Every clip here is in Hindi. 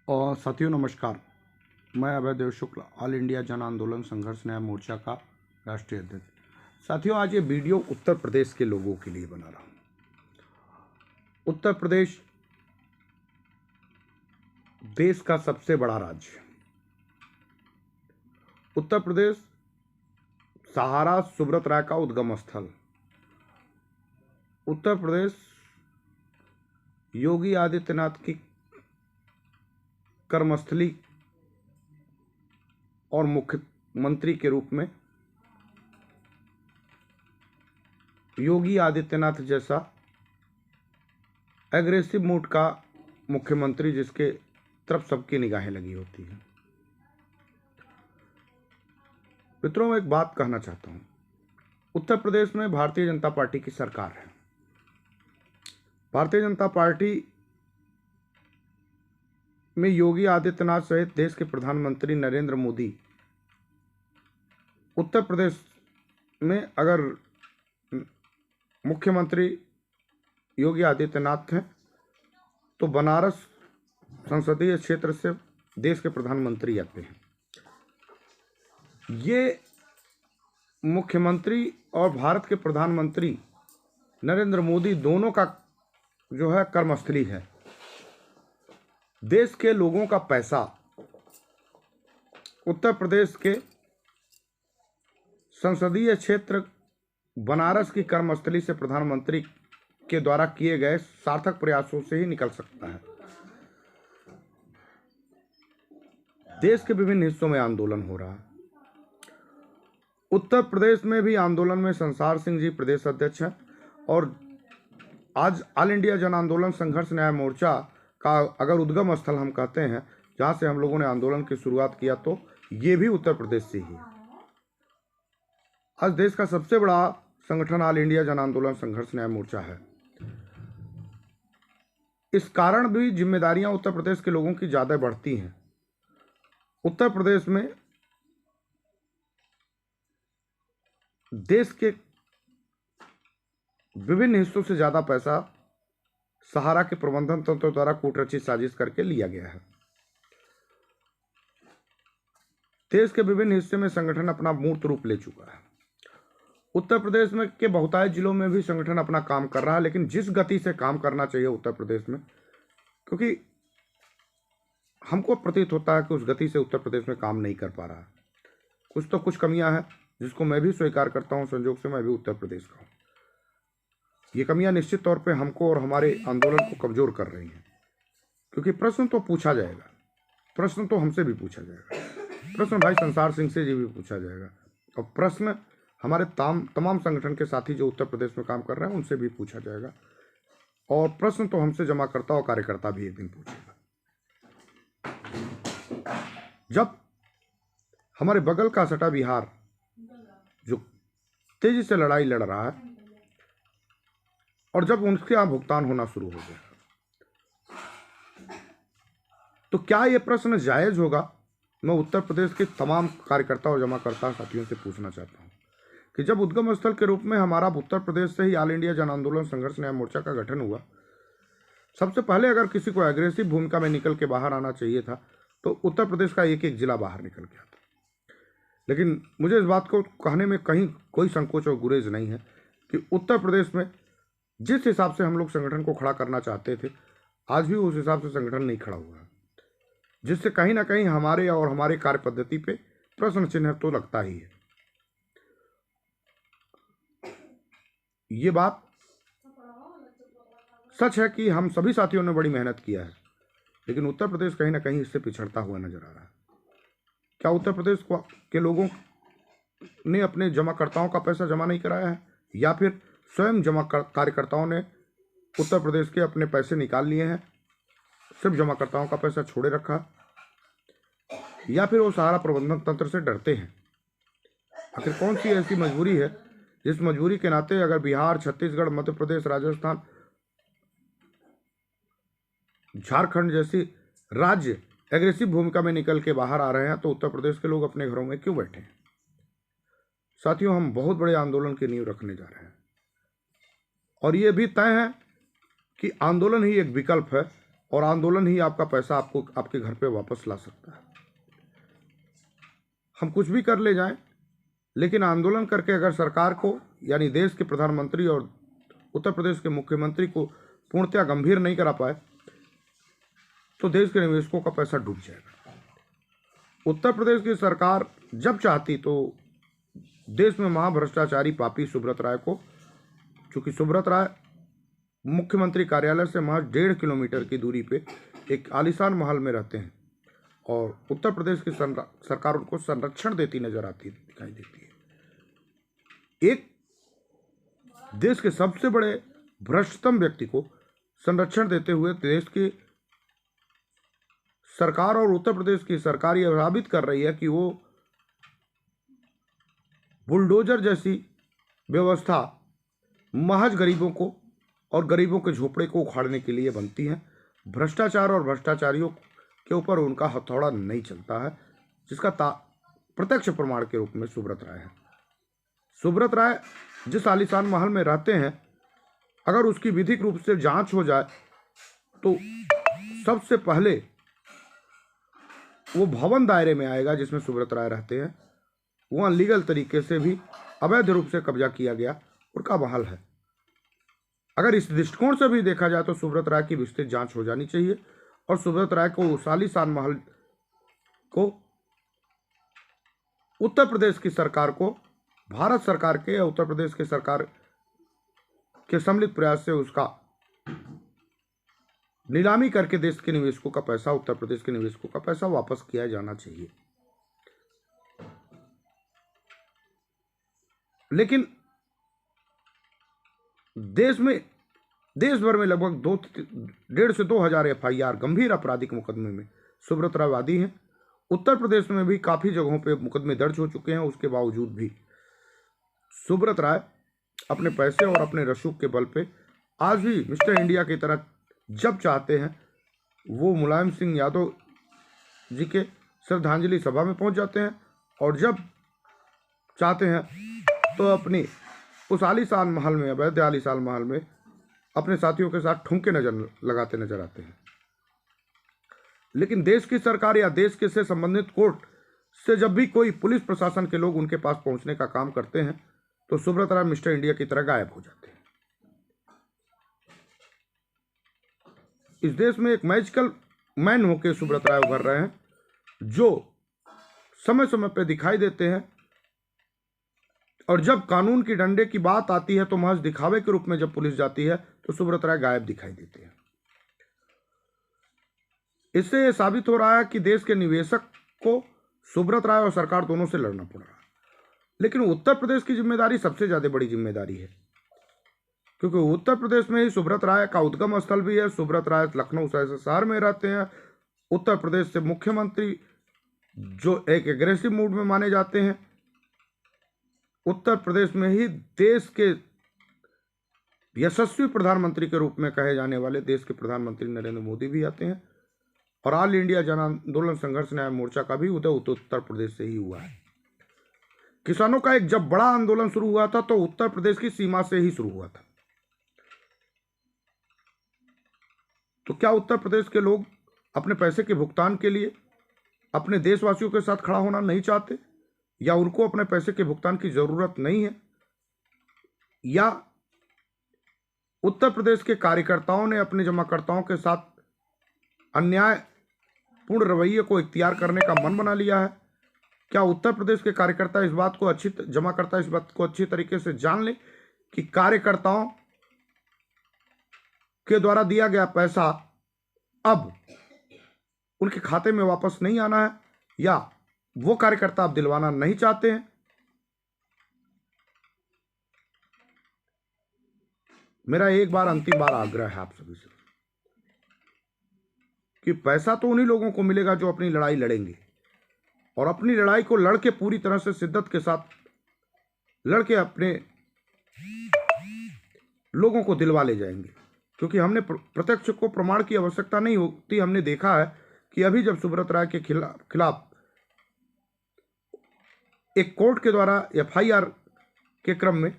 और साथियों नमस्कार। मैं अभय देव शुक्ल, ऑल इंडिया जन आंदोलन संघर्ष न्याय मोर्चा का राष्ट्रीय अध्यक्ष। साथियों, आज ये वीडियो उत्तर प्रदेश के लोगों के लिए बना रहा हूँ। उत्तर प्रदेश देश का सबसे बड़ा राज्य है। उत्तर प्रदेश सहारा सुब्रत राय का उद्गम स्थल। उत्तर प्रदेश योगी आदित्यनाथ की कर्मस्थली और मुख्यमंत्री के रूप में योगी आदित्यनाथ जैसा एग्रेसिव मूड का मुख्यमंत्री जिसके तरफ सबकी निगाहें लगी होती हैं। मित्रों, मैं एक बात कहना चाहता हूं। उत्तर प्रदेश में भारतीय जनता पार्टी की सरकार है। भारतीय जनता पार्टी में योगी आदित्यनाथ सहित देश के प्रधानमंत्री नरेंद्र मोदी उत्तर प्रदेश में अगर मुख्यमंत्री योगी आदित्यनाथ हैं तो बनारस संसदीय क्षेत्र से देश के प्रधानमंत्री आते हैं। ये मुख्यमंत्री और भारत के प्रधानमंत्री नरेंद्र मोदी दोनों का जो है कर्मस्थली है। देश के लोगों का पैसा उत्तर प्रदेश के संसदीय क्षेत्र बनारस की कर्मस्थली से प्रधानमंत्री के द्वारा किए गए सार्थक प्रयासों से ही निकल सकता है। देश के विभिन्न हिस्सों में आंदोलन हो रहा है। उत्तर प्रदेश में भी आंदोलन में संसार सिंह जी प्रदेश अध्यक्ष हैं और आज ऑल इंडिया जन आंदोलन संघर्ष न्याय मोर्चा का अगर उद्गम स्थल हम कहते हैं, जहां से हम लोगों ने आंदोलन की शुरुआत किया, तो ये भी उत्तर प्रदेश से ही है। आज देश का सबसे बड़ा संगठन ऑल इंडिया जन आंदोलन संघर्ष न्याय मोर्चा है। इस कारण भी जिम्मेदारियां उत्तर प्रदेश के लोगों की ज्यादा बढ़ती हैं। उत्तर प्रदेश में देश के विभिन्न हिस्सों से ज्यादा पैसा सहारा के प्रबंधन तंत्र द्वारा कूटरचित साजिश करके लिया गया है। देश के विभिन्न हिस्से में संगठन अपना मूर्त रूप ले चुका है। उत्तर प्रदेश में के बहुतायत जिलों में भी संगठन अपना काम कर रहा है, लेकिन जिस गति से काम करना चाहिए उत्तर प्रदेश में, क्योंकि हमको प्रतीत होता है कि उस गति से उत्तर प्रदेश में काम नहीं कर पा रहा है। कुछ कमियां हैं जिसको मैं भी स्वीकार करता हूं। संयोग से मैं भी उत्तर प्रदेश का हूं। ये कमियां निश्चित तौर पे हमको और हमारे आंदोलन को कमजोर कर रही हैं, क्योंकि प्रश्न तो पूछा जाएगा, प्रश्न तो हमसे भी पूछा जाएगा, प्रश्न भाई संसार सिंह से जी भी पूछा जाएगा, और प्रश्न हमारे तमाम संगठन के साथी जो उत्तर प्रदेश में काम कर रहे हैं उनसे भी पूछा जाएगा, और प्रश्न तो हमसे जमाकर्ता और कार्यकर्ता भी एक दिन पूछेगा। जब हमारे बगल का सटा बिहार जो तेजी से लड़ाई लड़ रहा है और जब उनके यहां भुगतान होना शुरू हो गया, तो क्या यह प्रश्न जायज होगा? मैं उत्तर प्रदेश के तमाम कार्यकर्ता और जमाकर्ता साथियों से पूछना चाहता हूं कि जब उद्गम स्थल के रूप में हमारा उत्तर प्रदेश से ही ऑल इंडिया जन आंदोलन संघर्ष न्याय मोर्चा का गठन हुआ, सबसे पहले अगर किसी को एग्रेसिव भूमिका में निकल के बाहर आना चाहिए था तो उत्तर प्रदेश का एक एक जिला बाहर निकल गया था। लेकिन मुझे इस बात को कहने में कहीं कोई संकोच और गुरेज नहीं है कि उत्तर प्रदेश में जिस हिसाब से हम लोग संगठन को खड़ा करना चाहते थे, आज भी उस हिसाब से संगठन नहीं खड़ा हुआ है, जिससे कहीं ना कहीं हमारे और हमारे कार्य पद्धति पे प्रश्न चिन्ह तो लगता ही है। ये बात सच है कि हम सभी साथियों ने बड़ी मेहनत किया है, लेकिन उत्तर प्रदेश कहीं ना कहीं इससे पिछड़ता हुआ नजर आ रहा है। क्या उत्तर प्रदेश के लोगों ने अपने जमाकर्ताओं का पैसा जमा नहीं कराया है, या फिर स्वयं कार्यकर्ताओं ने उत्तर प्रदेश के अपने पैसे निकाल लिए हैं, सिर्फ जमाकर्ताओं का पैसा छोड़े रखा, या फिर वो सहारा प्रबंधन तंत्र से डरते हैं? आखिर कौन सी ऐसी मजबूरी है जिस मजबूरी के नाते अगर बिहार, छत्तीसगढ़, मध्य प्रदेश, राजस्थान, झारखंड जैसी राज्य एग्रेसिव भूमिका में निकल के बाहर आ रहे हैं, तो उत्तर प्रदेश के लोग अपने घरों में क्यों बैठे हैं? साथियों, हम बहुत बड़े आंदोलन की नींव रखने जा रहे हैं और ये भी तय है कि आंदोलन ही एक विकल्प है और आंदोलन ही आपका पैसा आपको आपके घर पे वापस ला सकता है। हम कुछ भी कर ले जाएं, लेकिन आंदोलन करके अगर सरकार को यानी देश के प्रधानमंत्री और उत्तर प्रदेश के मुख्यमंत्री को पूर्णतया गंभीर नहीं करा पाए तो देश के निवेशकों का पैसा डूब जाएगा। उत्तर प्रदेश की सरकार जब चाहती तो देश में महाभ्रष्टाचारी पापी सुब्रत राय को, चूंकि सुब्रत राय मुख्यमंत्री कार्यालय से महज 1.5 किलोमीटर की दूरी पे एक आलीशान महल में रहते हैं और उत्तर प्रदेश की सरकार उनको संरक्षण देती नजर आती दिखाई देती है। एक देश के सबसे बड़े भ्रष्टतम व्यक्ति को संरक्षण देते हुए देश की सरकार और उत्तर प्रदेश की सरकार यह साबित कर रही है कि वो बुलडोजर जैसी व्यवस्था महज गरीबों को और गरीबों के झोपड़े को उखाड़ने के लिए बनती है। भ्रष्टाचार और भ्रष्टाचारियों के ऊपर उनका हथौड़ा नहीं चलता है, जिसका प्रत्यक्ष प्रमाण के रूप में सुब्रत राय है। सुब्रत राय जिस आलीशान महल में रहते हैं, अगर उसकी विधिक रूप से जांच हो जाए तो सबसे पहले वो भवन दायरे में आएगा जिसमें सुब्रत राय रहते हैं। वहाँ लीगल तरीके से भी अवैध रूप से कब्जा किया गया उनका महल है। अगर इस दृष्टिकोण से भी देखा जाए तो सुब्रत राय की विस्तृत जांच हो जानी चाहिए और सुब्रत राय को उस आलीशान महल को उत्तर प्रदेश की सरकार को भारत सरकार के या उत्तर प्रदेश के सरकार के सम्मिलित प्रयास से उसका नीलामी करके देश के निवेशकों का पैसा, उत्तर प्रदेश के निवेशकों का पैसा वापस किया जाना चाहिए। लेकिन देश भर में लगभग 1.5 से 2 हजार FIR गंभीर आपराधिक मुकदमे में सुब्रत राय वादी हैं। उत्तर प्रदेश में भी काफी जगहों पे मुकदमे दर्ज हो चुके हैं। उसके बावजूद भी सुब्रत राय अपने पैसे और अपने रसूख के बल पे आज भी मिस्टर इंडिया की तरह जब चाहते हैं वो मुलायम सिंह यादव जी के श्रद्धांजलि सभा में पहुंच जाते हैं और जब चाहते हैं तो अपनी उस आलीशान महल में, अवैध आलीशान महल में अपने साथियों के साथ ठुमके लगाते नजर आते हैं। लेकिन देश की सरकार या देश के से संबंधित कोर्ट से जब भी कोई पुलिस प्रशासन के लोग उनके पास पहुंचने का काम करते हैं तो सुब्रत राय मिस्टर इंडिया की तरह गायब हो जाते हैं। इस देश में एक मैजिकल मैन होकर सुब्रत राय उभर रहे हैं, जो समय समय पर दिखाई देते हैं और जब कानून की डंडे की बात आती है तो महज दिखावे के रूप में जब पुलिस जाती है तो सुब्रत राय गायब दिखाई देते हैं। इससे यह साबित हो रहा है कि देश के निवेशक को सुब्रत राय और सरकार दोनों से लड़ना पड़ रहा है। लेकिन उत्तर प्रदेश की जिम्मेदारी सबसे ज्यादा बड़ी जिम्मेदारी है, क्योंकि उत्तर प्रदेश में ही सुब्रत राय का उद्गम स्थल भी है। सुब्रत राय लखनऊ शहर में रहते हैं। उत्तर प्रदेश से मुख्यमंत्री जो एक एग्रेसिव मूड में माने जाते हैं, उत्तर प्रदेश में ही देश के यशस्वी प्रधानमंत्री के रूप में कहे जाने वाले देश के प्रधानमंत्री नरेंद्र मोदी भी आते हैं और ऑल इंडिया जन आंदोलन संघर्ष न्याय मोर्चा का भी उदय उत्तर प्रदेश से ही हुआ है। किसानों का एक जब बड़ा आंदोलन शुरू हुआ था तो उत्तर प्रदेश की सीमा से ही शुरू हुआ था। तो क्या उत्तर प्रदेश के लोग अपने पैसे के भुगतान के लिए अपने देशवासियों के साथ खड़ा होना नहीं चाहते, या उनको अपने पैसे के भुगतान की जरूरत नहीं है, या उत्तर प्रदेश के कार्यकर्ताओं ने अपने जमाकर्ताओं के साथ अन्यायपूर्ण रवैये को इख्तियार करने का मन बना लिया है? क्या उत्तर प्रदेश के कार्यकर्ता इस बात को जमाकर्ता इस बात को अच्छी तरीके से जान ले कि कार्यकर्ताओं के द्वारा दिया गया पैसा अब उनके खाते में वापस नहीं आना है, या वो कार्यकर्ता अब दिलवाना नहीं चाहते हैं? मेरा एक बार अंतिम बार आग्रह है आप सभी से कि पैसा तो उन्हीं लोगों को मिलेगा जो अपनी लड़ाई लड़ेंगे और अपनी लड़ाई को लड़के पूरी तरह से शिद्दत के साथ लड़के अपने लोगों को दिलवा ले जाएंगे। क्योंकि हमने प्रत्यक्ष को प्रमाण की आवश्यकता नहीं होती। हमने देखा है कि अभी जब सुब्रत राय के खिलाफ एक कोर्ट के द्वारा FIR के क्रम में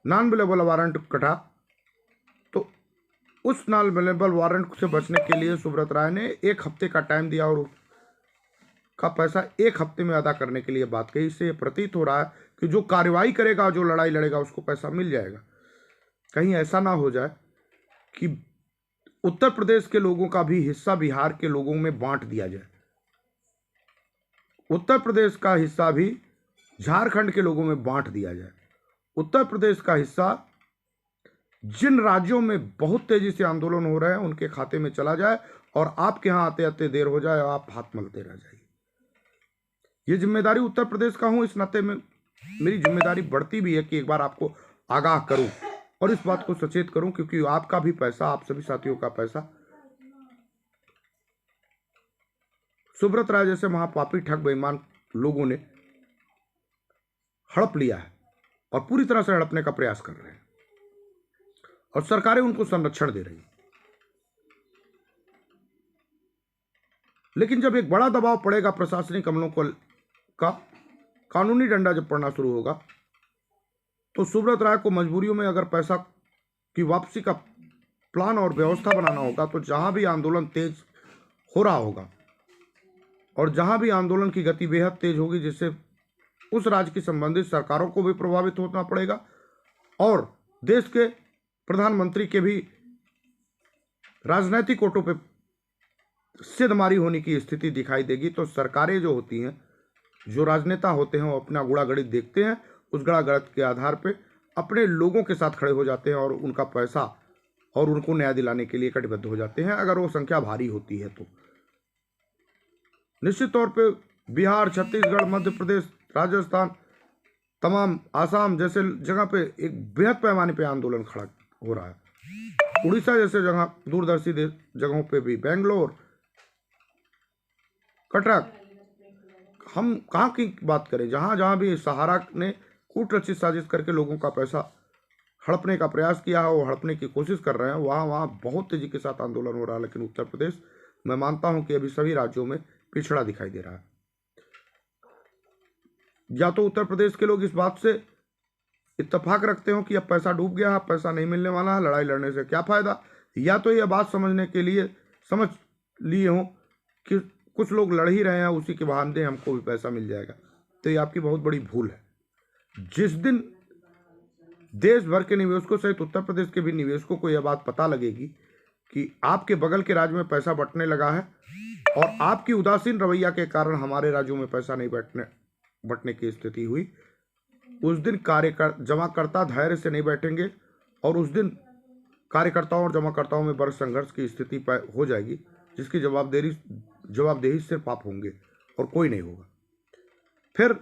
नॉन अवेलेबल वारंट कटा तो उस नॉन अवेलेबल वारंट से बचने के लिए सुब्रत राय ने 1 हफ्ते का टाइम दिया और का पैसा 1 हफ्ते में अदा करने के लिए बात कही। इससे प्रतीत हो रहा है कि जो कार्रवाई करेगा, जो लड़ाई लड़ेगा, उसको पैसा मिल जाएगा। कहीं ऐसा ना हो जाए कि उत्तर प्रदेश के लोगों का भी हिस्सा बिहार के लोगों में बांट दिया जाए, उत्तर प्रदेश का हिस्सा भी झारखंड के लोगों में बांट दिया जाए, उत्तर प्रदेश का हिस्सा जिन राज्यों में बहुत तेजी से आंदोलन हो रहे हैं उनके खाते में चला जाए और आपके यहां आते आते देर हो जाए और आप हाथ मलते रह जाइए। ये जिम्मेदारी उत्तर प्रदेश का हूं, इस नाते में मेरी जिम्मेदारी बढ़ती भी है कि एक बार आपको आगाह करूं और इस बात को सचेत करूं, क्योंकि आपका भी पैसा, आप सभी साथियों का पैसा सुब्रत राय जैसे महापापी ठग बेईमान लोगों ने हड़प लिया है और पूरी तरह से हड़पने का प्रयास कर रहे हैं और सरकारें उनको संरक्षण दे रही हैं। लेकिन जब एक बड़ा दबाव पड़ेगा प्रशासनिक अमलों का कानूनी डंडा जब पड़ना शुरू होगा, तो सुब्रत राय को मजबूरियों में अगर पैसा की वापसी का प्लान और व्यवस्था बनाना होगा, तो जहां भी आंदोलन तेज हो रहा होगा और जहां भी आंदोलन की गति बेहद तेज होगी, जिससे उस राज्य की संबंधित सरकारों को भी प्रभावित होना पड़ेगा और देश के प्रधानमंत्री के भी राजनीतिक ओटों पे सिद्धमारी होने की स्थिति दिखाई देगी। तो सरकारें जो होती हैं, जो राजनेता होते हैं, वो अपना गुड़ागड़ित देखते हैं, उस गुड़ागड़ित के आधार पे अपने लोगों के साथ खड़े हो जाते हैं और उनका पैसा और उनको न्याय दिलाने के लिए कटिबद्ध हो जाते हैं, अगर वो संख्या भारी होती है तो। निश्चित तौर पे बिहार, छत्तीसगढ़, मध्य प्रदेश, राजस्थान, तमाम आसाम जैसे जगह पे एक बृहद पैमाने पे आंदोलन खड़ा हो रहा है। उड़ीसा जैसे जगह, दूरदर्शी जगहों पे भी, बेंगलोर, कटक, हम कहाँ की बात करें, जहाँ जहाँ भी सहारा ने कूटरचित साजिश करके लोगों का पैसा हड़पने का प्रयास किया है, वो हड़पने की कोशिश कर रहे हैं, वहाँ बहुत तेजी के साथ आंदोलन हो रहा है। लेकिन उत्तर प्रदेश, मैं मानता हूँ कि अभी सभी राज्यों में पिछड़ा दिखाई दे रहा है। या तो उत्तर प्रदेश के लोग इस बात से इत्तेफाक रखते हो कि अब पैसा डूब गया है, पैसा नहीं मिलने वाला है, लड़ाई लड़ने से क्या फायदा, या तो यह बात समझने के लिए समझ लिए हो कि कुछ लोग लड़ ही रहे हैं, उसी के बहाने हमको भी पैसा मिल जाएगा। तो ये आपकी बहुत बड़ी भूल है। जिस दिन देश भर के निवेशकों सहित उत्तर प्रदेश के भी निवेशकों को यह बात पता लगेगी कि आपके बगल के राज्य में पैसा बंटने लगा है और आपकी उदासीन रवैया के कारण हमारे राज्यों में पैसा नहीं बंटने की स्थिति हुई, उस दिन जमाकर्ता धैर्य से नहीं बैठेंगे और उस दिन कार्यकर्ताओं और जमाकर्ताओं में बड़े संघर्ष की स्थिति हो जाएगी, जिसकी जवाबदेही सिर्फ आप होंगे और कोई नहीं होगा। फिर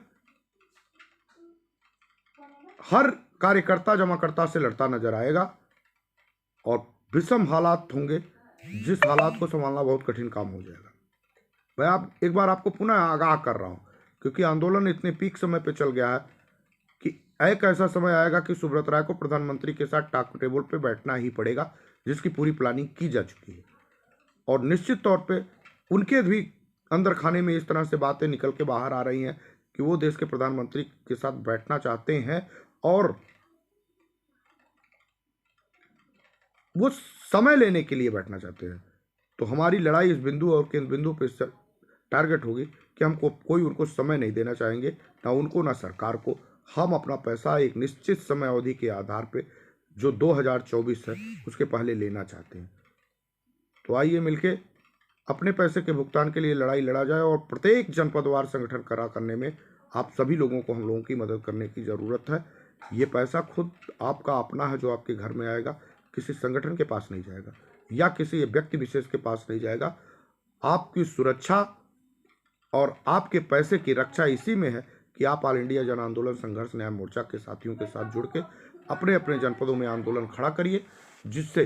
हर कार्यकर्ता जमाकर्ता से लड़ता नजर आएगा और विषम हालात होंगे, जिस हालात को संभालना बहुत कठिन काम हो जाएगा। मैं एक बार आपको पुनः आगाह कर रहा हूं, क्योंकि आंदोलन इतने पीक समय पे चल गया है कि एक ऐसा समय आएगा कि सुब्रत राय को प्रधानमंत्री के साथ टॉक टेबल पे बैठना ही पड़ेगा, जिसकी पूरी प्लानिंग की जा चुकी है। और निश्चित तौर पे उनके भी अंदर खाने में इस तरह से बातें निकल के बाहर आ रही हैं कि वो देश के प्रधानमंत्री के साथ बैठना चाहते हैं और वो समय लेने के लिए बैठना चाहते हैं। तो हमारी लड़ाई इस बिंदु और केंद्र बिंदु पे टारगेट होगी कि हमको कोई उनको समय नहीं देना चाहेंगे, ना उनको ना सरकार को। हम अपना पैसा एक निश्चित समय अवधि के आधार पे, जो 2024 है, उसके पहले लेना चाहते हैं। तो आइए मिलके अपने पैसे के भुगतान के लिए लड़ाई लड़ा जाए और प्रत्येक जनपदवार संगठन करने में आप सभी लोगों को, हम लोगों की मदद करने की ज़रूरत है। ये पैसा खुद आपका अपना है, जो आपके घर में आएगा, किसी संगठन के पास नहीं जाएगा या किसी व्यक्ति विशेष के पास नहीं जाएगा। आपकी सुरक्षा और आपके पैसे की रक्षा इसी में है कि आप ऑल इंडिया जन आंदोलन संघर्ष न्याय मोर्चा के साथियों के साथ जुड़ के अपने अपने जनपदों में आंदोलन खड़ा करिए, जिससे